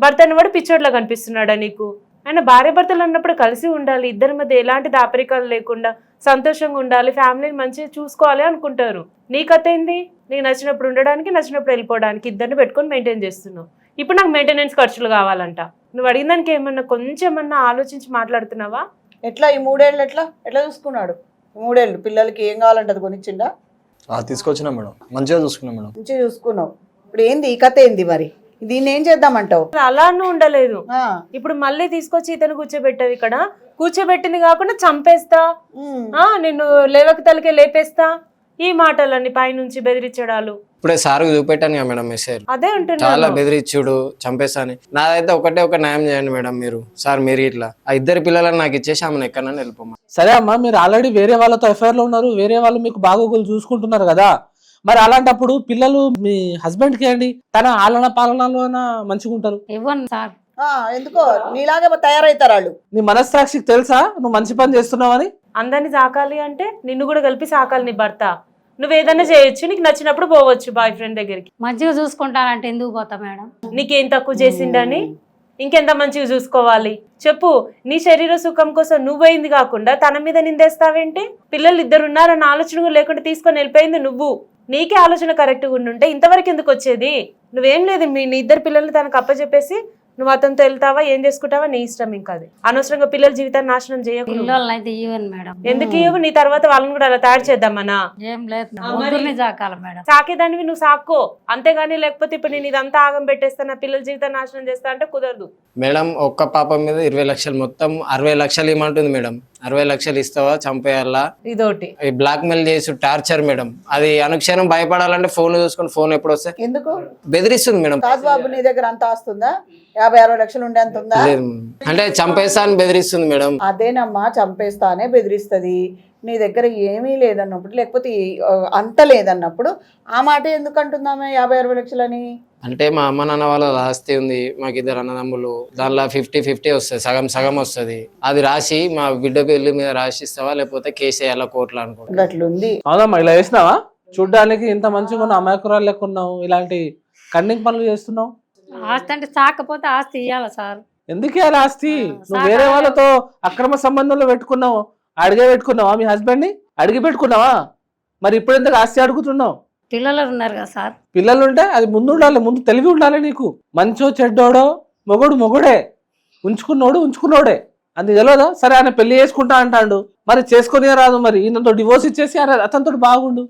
భర్త అన్నవాడు పిచ్చోడ్లా కనిపిస్తున్నాడా నీకు? ఆయన భార్య భర్తలు అన్నప్పుడు కలిసి ఉండాలి, ఇద్దరి మధ్య ఎలాంటి దాపరికాలు లేకుండా సంతోషంగా ఉండాలి, ఫ్యామిలీని మంచిగా చూసుకోవాలి అనుకుంటారు. నీ కథ ఏంది? నీకు నచ్చినప్పుడు ఉండడానికి, నచ్చినప్పుడు వెళ్ళిపోవడానికి ఇద్దరిని పెట్టుకొని మెయింటైన్ చేస్తున్నావు. ఇప్పుడు నాకు మెయింటెనెన్స్ ఖర్చులు కావాలంట. నువ్వు అడిగిన దానికి ఏమన్నా కొంచెమన్నా ఆలోచించి మాట్లాడుతున్నావా? ఎట్లా ఈ 3 ఏళ్ళు ఎట్లా చూసుకున్నాడు? 3 ఏళ్ళు పిల్లలకి ఏం కావాలంటే అది కొనిచ్చిండా? తీసుకొచ్చినా మేడం, మంచిగా చూసుకున్నా మేడం. మంచిగా చూసుకున్నావు. ఇప్పుడు ఏంది ఈ కథ ఏంది మరి? దీన్ని ఏం చేద్దామంటావు? అలానే ఉండలేదు. ఇప్పుడు మళ్ళీ తీసుకొచ్చి ఇతను కూర్చోబెట్టావు ఇక్కడ. కూర్చోబెట్టింది కాకుండా చంపేస్తా, నిన్ను లేవక తలకే లేపేస్తా, ఈ మాటలన్నీ పైనుంచి బెదిరించడాలు. ఇప్పుడే సార్ చూపెట్టాను కదా మేడం మెసేజ్. అదే ఉంటుంది, చాలా బెదిరించుడు, చంపేస్తాని. నాదైతే ఒక న్యాయం చేయండి మేడం మీరు. సార్ మీరు ఇట్లా ఆ ఇద్దరు పిల్లలను నాకు ఇచ్చేసి ఆమెను ఎక్కడన్నా వెళ్ళిపోమా. సరే అమ్మా, మీరు ఆల్రెడీ వేరే వాళ్ళతో ఎఫ్ఐఆర్ లో ఉన్నారు, వేరే వాళ్ళు మీకు బాగోగులు చూసుకుంటున్నారు కదా. మరి అలాంటప్పుడు పిల్లలు మీ హస్బెండ్ కి ఇవ్వండి, తన ఆలన పాలనలోన మంచిగా ఉంటారు. ఇవ్వను సార్. ఎందుకో నీలాగే తయారవుతారు వాళ్ళు. నీ మనస్సాక్షికి తెలుసా నువ్వు మంచి పని చేస్తున్నావని? అందరిని సాకాలి అంటే నిన్ను కూడా కలిపి సాకాలి నీ భర్త. నువ్వేదన్నా చేయొచ్చు, నీకు నచ్చినప్పుడు పోవచ్చు బాయ్ ఫ్రెండ్ దగ్గరికి. మంచిగా చూసుకుంటానంటే ఎందుకు పోతా మేడం? నీకేం తక్కువ చేసిండని ఇంకెంత మంచిగా చూసుకోవాలి చెప్పు? నీ శరీర సుఖం కోసం నువ్వైంది కాకుండా తన మీద నిందేస్తావేంటి? పిల్లలు 2 ఉన్నారన్న ఆలోచన కూడా లేకుండా తీసుకొని వెళ్ళిపోయింది నువ్వు. నీకే ఆలోచన కరెక్ట్గా ఉండుంటే ఇంతవరకు ఎందుకు వచ్చేది? నువ్వేం లేదు, నీ 2 పిల్లల్ని తనకు అప్పచెప్పేసి నువ్వు అతనితో వెళ్తావా, ఏం చేసుకుంటావా నీ ఇష్టం. ఇంకా అది అనవసరంగా పిల్లల జీవితాన్ని నాశనం చేయకు. పిల్లలైతే ఇవ్వను మేడం. ఎందుకు ఇవ్వవు? నీ తర్వాత వాళ్ళని కూడా అలా తయారు చేద్దామన్నా? ఏం లేదు, ముగ్గురిని సాకాలి మేడం. సాకేదానివి నువ్వు సాక్కో అంతేగాని, లేకపోతే ఇప్పుడు నేను ఇదంతా ఆగం పెట్టేస్తా, నా పిల్లల జీవితాన్ని నాశనం చేస్తా అంటే కుదరదు మేడం. ఒక్క పాప మీద 20 లక్షలు, మొత్తం 60 లక్షలు ఇవ్వమంటుంది మేడం. 60 లక్షలు ఇస్తావా చంపేయాలా? ఇదోటి బ్లాక్ మెయిల్ చేసి టార్చర్ మేడం. అది అనుక్షణం భయపడాలంటే ఫోన్ చూసుకొని ఫోన్ ఎప్పుడు వస్తే ఎందుకు బెదిరిస్తుంది మేడం. బాబు నీ దగ్గర అంత ఆస్తుందా? 50-60 లక్షలు ఉండే అంత ఉందా? అంటే చంపేస్తా అని బెదిరిస్తుంది మేడం. అదేనమ్మా, చంపేస్తానే బెదిరిస్తుంది. నీ దగ్గర ఏమీ లేదన్నప్పుడు, లేకపోతే అంత లేదన్నప్పుడు ఆ మాట ఎందుకు అంటుందామే 50-60 లక్షలని? అంటే మా అమ్మ నాన్న వాళ్ళ ఆస్తి ఉంది, మాకు 2 అన్నదమ్ములు, దానిలో 50-50 వస్తుంది, సగం సగం వస్తుంది. అది రాసి మా బిడ్డ పెళ్లి మీద రాసిస్తావా, లేకపోతే కేసు వేయాలా కోర్టులో అనుకుంటా. అట్లుంది. అవునమ్మా, ఇలా చేసినావా? చూడ్డానికి ఇంత మంచిగా ఉన్న అమాయకురాలు లెక్క ఉన్నావు, ఇలాంటి కన్నింగ్ పనులు చేస్తున్నావు. ఆస్తి అంటే సాకపోతే ఆస్తి ఇవ్వాలా సార్? ఎందుకు ఇవ్వాలి ఆస్తి? నువ్వు వేరే వాళ్ళతో అక్రమ సంబంధంలో పెట్టుకున్నావు, అడిగే పెట్టుకున్నావా? మీ హస్బెండ్ ని అడిగి పెట్టుకున్నావా? మరి ఇప్పుడు ఎందుకు ఆస్తి అడుగుతున్నావు? పిల్లలు ఉన్నారు కదా సార్. పిల్లలు ఉంటే అది ముందు ఉండాలి, ముందు తెలివి ఉండాలి నీకు. మంచో చెడ్డోడో మొగుడే, ఉంచుకున్నోడే అది తెలియదా? సరే ఆయన పెళ్లి చేసుకుంటా అంటాడు, మరి చేసుకునే రాదు, మరి ఈయనతో డివోర్స్ ఇచ్చేసి అతనితో బాగుండు.